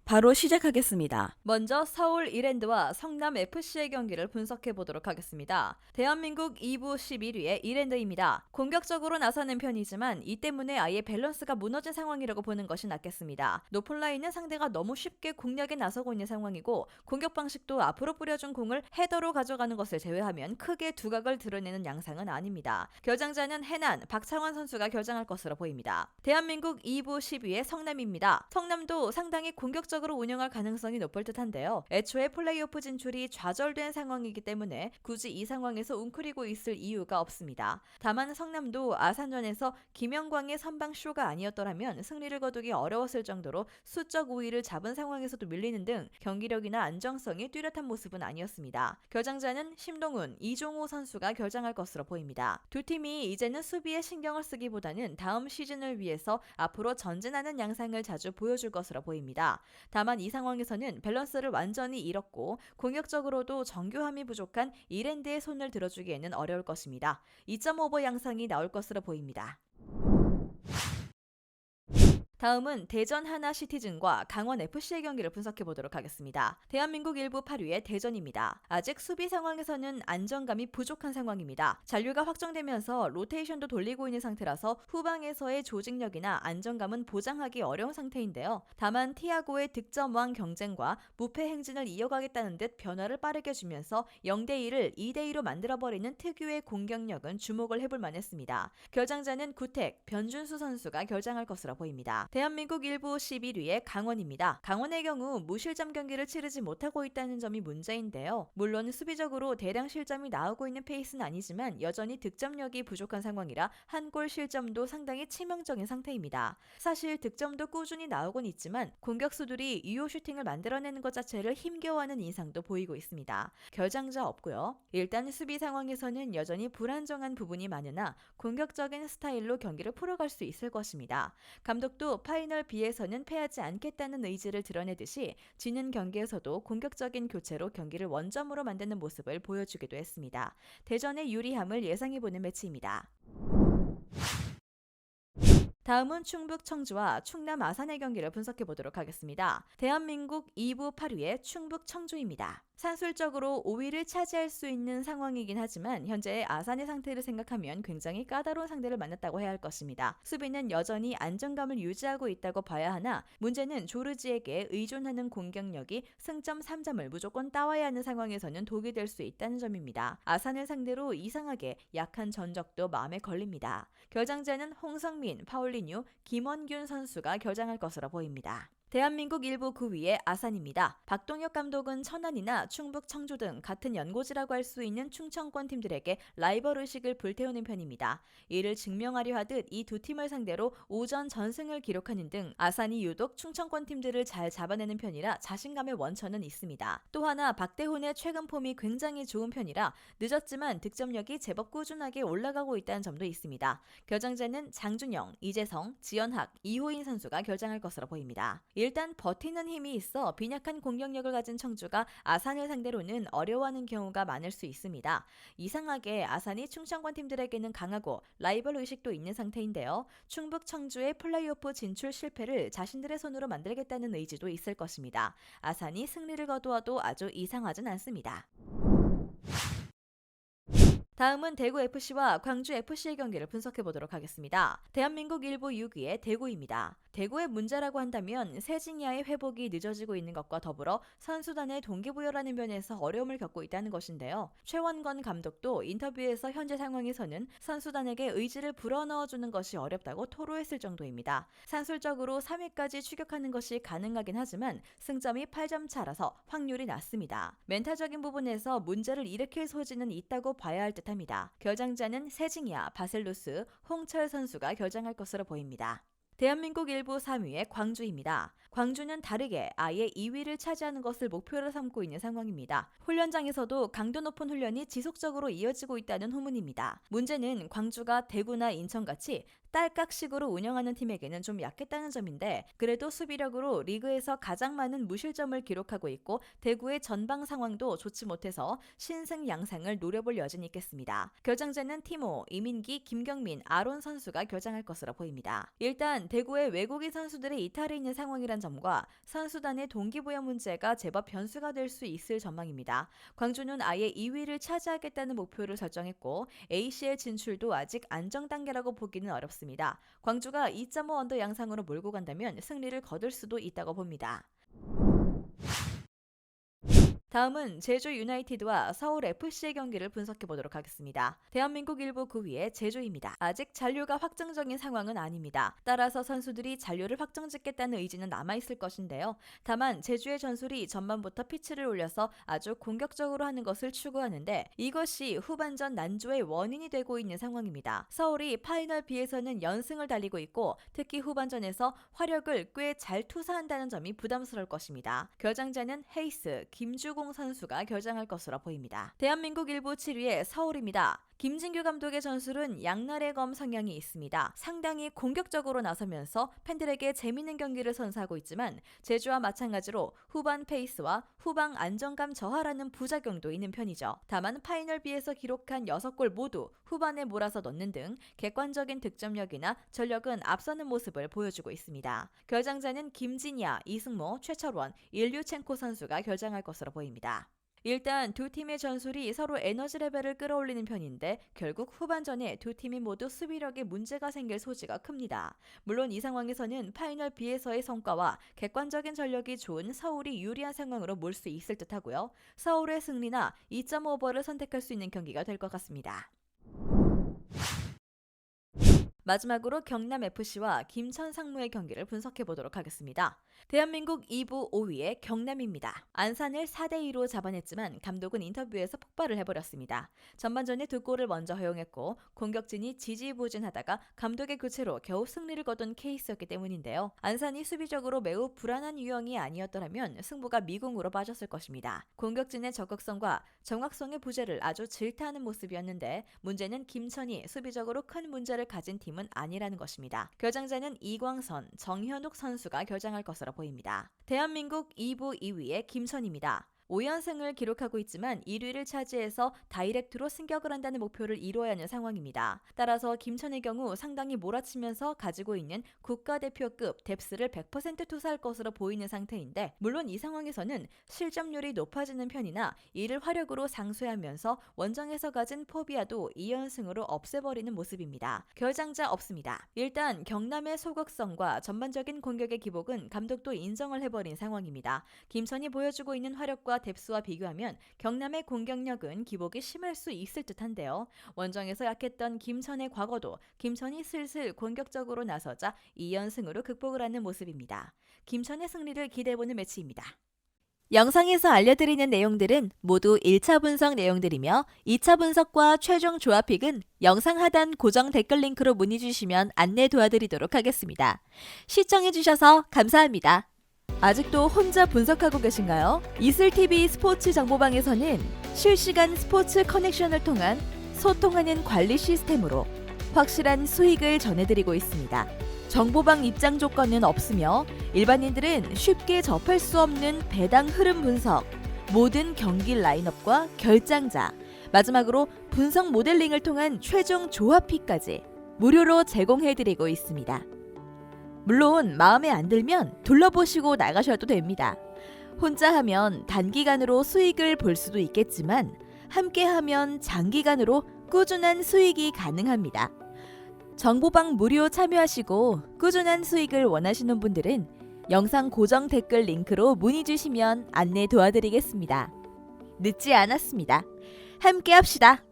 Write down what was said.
바로 시작하겠습니다. 먼저 서울 이랜드와 성남 FC의 경기를 분석해 보도록 하겠습니다. 대한민국 2부 11위의 이랜드입니다. 공격적으로 나서는 편이지만 이 때문에 아예 밸런스가 무너진 상황이라고 보는 것이 낫겠습니다. 높은 라인은 상대가 너무 쉽게 공략에 나서고 있는 상황이고 공격 방식도 앞으로 뿌려준 공을 헤더로 가져가는 것을 제외하면 크게 두각을 드러내는 양상은 아닙니다. 결장자는 해난, 박창환 선수가 결장할 것으로 보입니다. 대한민국 2부 10위의 성남입니다. 성남도 상당히 공격적으로 운영할 가능성이 높을 듯한데요. 애초에 플레이오프 진출이 좌절된 상황이기 때문에 굳이 이 상황에서 웅크리고 있을 이유가 없습니다. 다만 성남도 아산전에서 김영광의 선방쇼가 아니었더라면 승리를 거두기 어려웠을 정도로 수적 우위를 잡은 상황에서도 밀리는 등 경기력이나 안정성이 뚜렷한 모습은 아니었습니다. 결장자는 심동훈, 이종호 선수가 결장할 것으로 보입니다. 두 팀이 이제는 수비에 신경을 쓰기보다는 다음 시즌을 위해서 앞으로 전진하는 양상을 자주 보여줄 것으로 보입니다. 다만 이 상황에서는 밸런스를 완전히 잃었고 공격적으로도 정교함이 부족한 이랜드의 손을 들어주기에는 어려울 것입니다. 2.5보 양상이 나올 것으로 보입니다. 다음은 대전 하나 시티즌과 강원 FC의 경기를 분석해 보도록 하겠습니다. 대한민국 1부 8위의 대전입니다. 아직 수비 상황에서는 안정감이 부족한 상황입니다. 잔류가 확정되면서 로테이션도 돌리고 있는 상태라서 후방에서의 조직력이나 안정감은 보장하기 어려운 상태인데요. 다만 티아고의 득점왕 경쟁과 무패 행진을 이어가겠다는 듯 변화를 빠르게 주면서 0대2를 2대2로 만들어버리는 특유의 공격력은 주목을 해볼 만했습니다. 결장자는 구택, 변준수 선수가 결장할 것으로 보입니다. 대한민국 1부 11위의 강원입니다. 강원의 경우 무실점 경기를 치르지 못하고 있다는 점이 문제인데요. 물론 수비적으로 대량 실점이 나오고 있는 페이스는 아니지만 여전히 득점력이 부족한 상황이라 한 골 실점도 상당히 치명적인 상태입니다. 사실 득점도 꾸준히 나오곤 있지만 공격수들이 유효 슈팅을 만들어내는 것 자체를 힘겨워하는 인상도 보이고 있습니다. 결장자 없고요. 일단 수비 상황에서는 여전히 불안정한 부분이 많으나 공격적인 스타일로 경기를 풀어갈 수 있을 것입니다. 감독도 파이널 B에서는 패하지 않겠다는 의지를 드러내듯이 지는 경기에서도 공격적인 교체로 경기를 원점으로 만드는 모습을 보여주기도 했습니다. 대전의 유리함을 예상해보는 매치입니다. 다음은 충북 청주와 충남 아산의 경기를 분석해 보도록 하겠습니다. 대한민국 2부 8위의 충북 청주입니다. 산술적으로 5위를 차지할 수 있는 상황이긴 하지만 현재 아산의 상태를 생각하면 굉장히 까다로운 상대를 만났다고 해야 할 것입니다. 수비는 여전히 안정감을 유지하고 있다고 봐야 하나 문제는 조르지에게 의존하는 공격력이 승점 3점을 무조건 따와야 하는 상황에서는 독이 될 수 있다는 점입니다. 아산을 상대로 이상하게 약한 전적도 마음에 걸립니다. 결장자는 홍성민, 파울리뉴, 김원균 선수가 결장할 것으로 보입니다. 대한민국 1부 9위의 아산입니다. 박동혁 감독은 천안이나 충북 청주 등 같은 연고지라고 할 수 있는 충청권 팀들에게 라이벌 의식을 불태우는 편입니다. 이를 증명하려 하듯 이 두 팀을 상대로 오전 전승을 기록하는 등 아산이 유독 충청권 팀들을 잘 잡아내는 편이라 자신감의 원천은 있습니다. 또 하나 박대훈의 최근 폼이 굉장히 좋은 편이라 늦었지만 득점력이 제법 꾸준하게 올라가고 있다는 점도 있습니다. 결장자는 장준영, 이재성, 지연학, 이호인 선수가 결장할 것으로 보입니다. 일단 버티는 힘이 있어 빈약한 공격력을 가진 청주가 아산을 상대로는 어려워하는 경우가 많을 수 있습니다. 이상하게 아산이 충청권 팀들에게는 강하고 라이벌 의식도 있는 상태인데요. 충북 청주의 플레이오프 진출 실패를 자신들의 손으로 만들겠다는 의지도 있을 것입니다. 아산이 승리를 거두어도 아주 이상하진 않습니다. 다음은 대구FC와 광주FC의 경기를 분석해 보도록 하겠습니다. 대한민국 1부 6위의 대구입니다. 대구의 문제라고 한다면 세징야의 회복이 늦어지고 있는 것과 더불어 선수단의 동기부여라는 면에서 어려움을 겪고 있다는 것인데요. 최원건 감독도 인터뷰에서 현재 상황에서는 선수단에게 의지를 불어넣어주는 것이 어렵다고 토로했을 정도입니다. 산술적으로 3위까지 추격하는 것이 가능하긴 하지만 승점이 8점 차라서 확률이 낮습니다. 멘탈적인 부분에서 문제를 일으킬 소지는 있다고 봐야 할 듯합니다. 결장자는 세징야, 바셀루스, 홍철 선수가 결장할 것으로 보입니다. 대한민국 1부 3위의 광주입니다. 광주는 다르게 아예 2위를 차지하는 것을 목표로 삼고 있는 상황입니다. 훈련장에서도 강도 높은 훈련이 지속적으로 이어지고 있다는 후문입니다. 문제는 광주가 대구나 인천같이 딸깍식으로 운영하는 팀에게는 좀 약했다는 점인데 그래도 수비력으로 리그에서 가장 많은 무실점을 기록하고 있고 대구의 전방 상황도 좋지 못해서 신승 양상을 노려볼 여진이 있겠습니다. 결장제는 티모, 이민기, 김경민, 아론 선수가 결장할 것으로 보입니다. 일단 대구의 외국인 선수들의 이탈이 있는 상황이란 점과 선수단의 동기부여 문제가 제법 변수가 될 수 있을 전망입니다. 광주는 아예 2위를 차지하겠다는 목표를 설정했고 ACL 진출도 아직 안정 단계라고 보기는 어렵습니다. 광주가 2.5 언더 양상으로 몰고 간다면 승리를 거둘 수도 있다고 봅니다. 다음은 제주 유나이티드와 서울 FC의 경기를 분석해 보도록 하겠습니다. 대한민국 1부 9위의 제주입니다. 아직 잔류가 확정적인 상황은 아닙니다. 따라서 선수들이 잔류를 확정짓겠다는 의지는 남아있을 것인데요. 다만 제주의 전술이 전반부터 피치를 올려서 아주 공격적으로 하는 것을 추구하는데 이것이 후반전 난조의 원인이 되고 있는 상황입니다. 서울이 파이널 B에서는 연승을 달리고 있고 특히 후반전에서 화력을 꽤 잘 투사한다는 점이 부담스러울 것입니다. 결장자는 헤이스, 김주공 선수가 결장할 것으로 보입니다. 대한민국 1부 7위의 서울입니다. 김진규 감독의 전술은 양날의 검 성향이 있습니다. 상당히 공격적으로 나서면서 팬들에게 재밌는 경기를 선사하고 있지만 제주와 마찬가지로 후반 페이스와 후방 안정감 저하라는 부작용도 있는 편이죠. 다만 파이널 B에서 기록한 6골 모두 후반에 몰아서 넣는 등 객관적인 득점력이나 전력은 앞서는 모습을 보여주고 있습니다. 결장자는 김진야, 이승모, 최철원, 일류첸코 선수가 결장할 것으로 보입니다. 일단 두 팀의 전술이 서로 에너지 레벨을 끌어올리는 편인데 결국 후반전에 두 팀이 모두 수비력에 문제가 생길 소지가 큽니다. 물론 이 상황에서는 파이널 B에서의 성과와 객관적인 전력이 좋은 서울이 유리한 상황으로 몰 수 있을 듯하고요. 서울의 승리나 2.5버를 선택할 수 있는 경기가 될 것 같습니다. 마지막으로 경남FC와 김천 상무의 경기를 분석해 보도록 하겠습니다. 대한민국 2부 5위의 경남입니다. 안산을 4대2로 잡아냈지만 감독은 인터뷰에서 폭발을 해버렸습니다. 전반전에 2골을 먼저 허용했고 공격진이 지지부진하다가 감독의 교체로 겨우 승리를 거둔 케이스였기 때문인데요. 안산이 수비적으로 매우 불안한 유형이 아니었더라면 승부가 미궁으로 빠졌을 것입니다. 공격진의 적극성과 정확성의 부재를 아주 질타하는 모습이었는데 문제는 김천이 수비적으로 큰 문제를 가진 팀 은 아니라는 것입니다. 결장자는 이광선, 정현욱 선수가 결장할 것으로 보입니다. 대한민국 2부 2위의 김천입니다. 5연승을 기록하고 있지만 1위를 차지해서 다이렉트로 승격을 한다는 목표를 이루어야 하는 상황입니다. 따라서 김천의 경우 상당히 몰아치면서 가지고 있는 국가대표급 뎁스를 100% 투사할 것으로 보이는 상태인데 물론 이 상황에서는 실점률이 높아지는 편이나 이를 화력으로 상쇄하면서 원정에서 가진 포비아도 2연승으로 없애버리는 모습입니다. 결장자 없습니다. 일단 경남의 소극성과 전반적인 공격의 기복은 감독도 인정을 해버린 상황입니다. 김천이 보여주고 있는 화력과 뎁스와 비교하면 경남의 공격력은 기복이 심할 수 있을 듯한데요. 원정에서 약했던 김천의 과거도 김천이 슬슬 공격적으로 나서자 2연승으로 극복을 하는 모습입니다. 김천의 승리를 기대해보는 매치입니다. 영상에서 알려드리는 내용들은 모두 1차 분석 내용들이며 2차 분석과 최종 조합픽은 영상 하단 고정 댓글 링크로 문의 주시면 안내 도와드리도록 하겠습니다. 시청해주셔서 감사합니다. 아직도 혼자 분석하고 계신가요? 이슬TV 스포츠 정보방에서는 실시간 스포츠 커넥션을 통한 소통하는 관리 시스템으로 확실한 수익을 전해드리고 있습니다. 정보방 입장 조건은 없으며 일반인들은 쉽게 접할 수 없는 배당 흐름 분석, 모든 경기 라인업과 결장자, 마지막으로 분석 모델링을 통한 최종 조합픽까지 무료로 제공해드리고 있습니다. 물론 마음에 안 들면 둘러보시고 나가셔도 됩니다. 혼자 하면 단기간으로 수익을 볼 수도 있겠지만 함께하면 장기간으로 꾸준한 수익이 가능합니다. 정보방 무료 참여하시고 꾸준한 수익을 원하시는 분들은 영상 고정 댓글 링크로 문의 주시면 안내 도와드리겠습니다. 늦지 않았습니다. 함께 합시다.